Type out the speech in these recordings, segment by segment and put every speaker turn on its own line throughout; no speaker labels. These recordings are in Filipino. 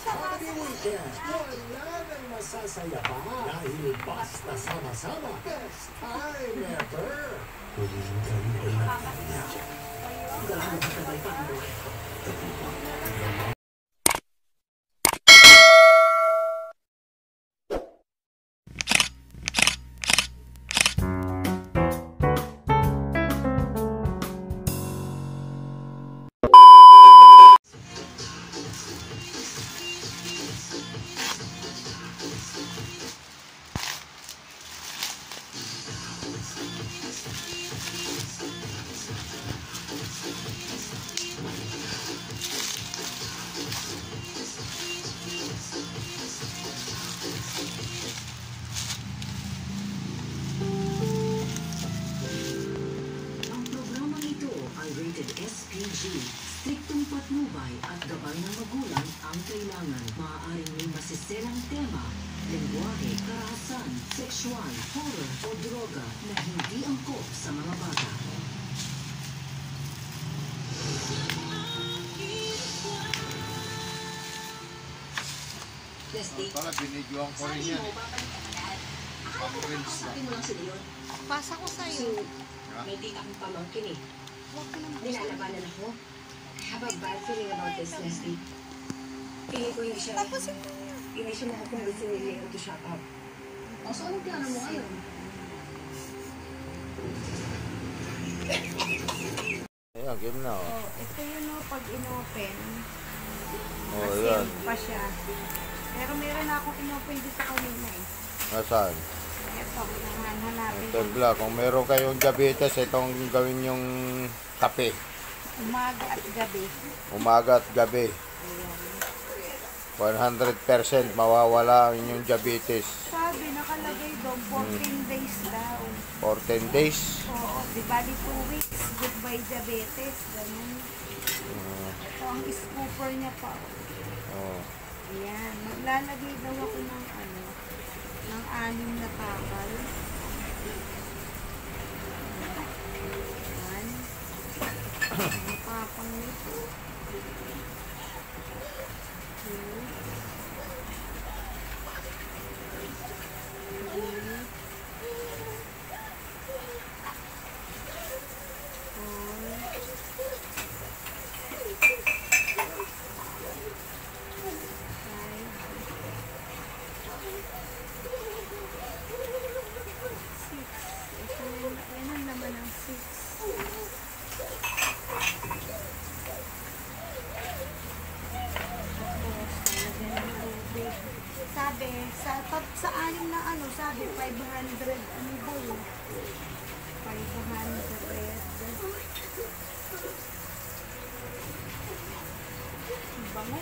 Happy weekend! Wala nang masasaya pa dahil basta sama-sama. Best time ever! Huling kami ay nakakaya. Dahil katagal pa mo.
SPG, striktong patnubay at gabay ng magulang ang kailangan. Maaaring may masisirang tema, lengguwahe, karahasan, sexual, horror o droga na hindi angkop sa mga bata.
Leslie, para binidyoan ko rin yan.
Sabi mo lang sila yun.
Pasa ko sa'yo.
May tita kong pamangkin eh.
Nilalabanan ako. I have a bad feeling about this, Leslie. Pili ko hindi siya makakumbinsin ni Leo to shut up. O, so anong plano mo ngayon?
Ayan, game na
Oh, ito yun o, pag in-open.
Ayan.
Pa siya. Pero meron akong in-open dito kanina eh.
Nasaan?
Ito, hanapin.
Tagla, kung meron kayong diabetes, itong gawin yung kape.
Umaga at gabi.
Umaga at gabi. 100% mawawala ang inyong diabetes.
Sabi, nakalagay doon, 14 days daw.
14 days?
Oo, di ba di 2 weeks, goodbye diabetes, ganun. Ito ang scooper niya pa.
Oh.
Ayan, maglalagay daw ako ng ano, ng 6 na takal. Ayan. Ang papang nito. 2. 6 sa 6 na ano, sabi 500, ano ba yun? 500. Bango.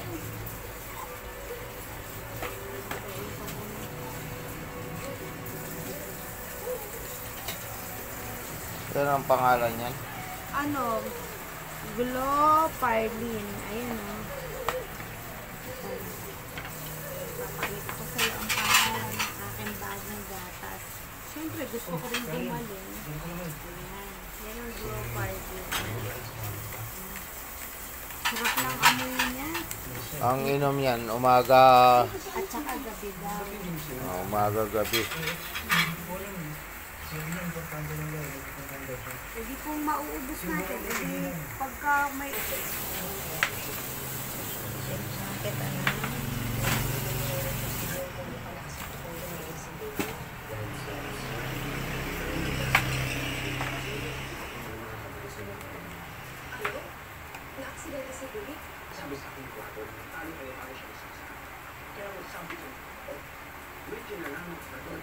Ano ang pangalan niyan?
Ano? Gloparlin. Ayan o. Papakita ko sa'yo ang pangalan ng aking bag ng gatas. Siyempre, gusto ko rin gumaling. Ayan. Yan ang Gloparlin. Sarap ng amoy niya.
Ang inom yan, umaga...
At saka gabi daw.
Umaga, gabi.
Hindi kung mauubos natin, hindi pagka may... Bakit ano?
Na-aksidente si Billy?
Sabi sa akin kwarto, talo kayo para siya isasama. Kaya sabi ko, medyo na lang ako doon.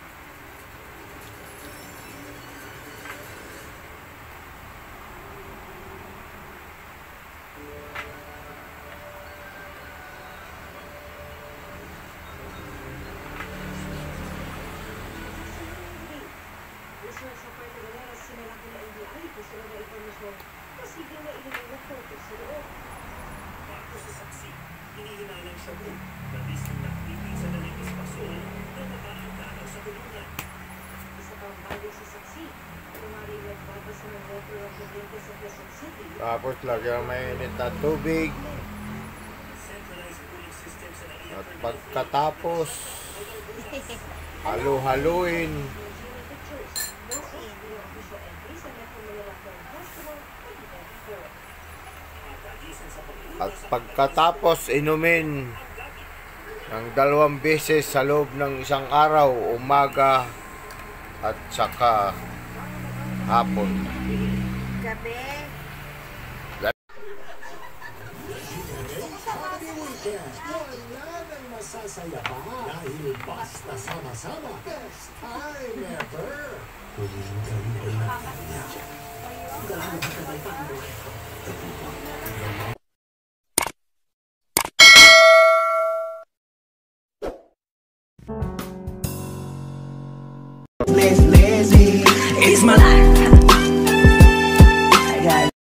Sa Puerto Galera, sinalaki na NBI. Gusto na informasyon. Posible na ililang na photo sa loob.
Bago sa saksi, hinihinalang siya mo na disang nakipisa na ng espasyon na nakaangkanaw sa kulungan.
Isa pang bagay sa saksi. Kumari nagbabasa ng letter of the Blinke sa Quezon City.
Tapos lagyan mainit na tubig. At pagkatapos, halu-haluin. At pagkatapos, inumin ng 2 beses sa loob ng isang araw, umaga at saka hapon.
Gabi.
Happy weekend! Wala nang masasaya pa dahil basta sama-sama. Best time ever! Huling kayo ay nagkanya.
Gaano katagal pa ang buhay ko?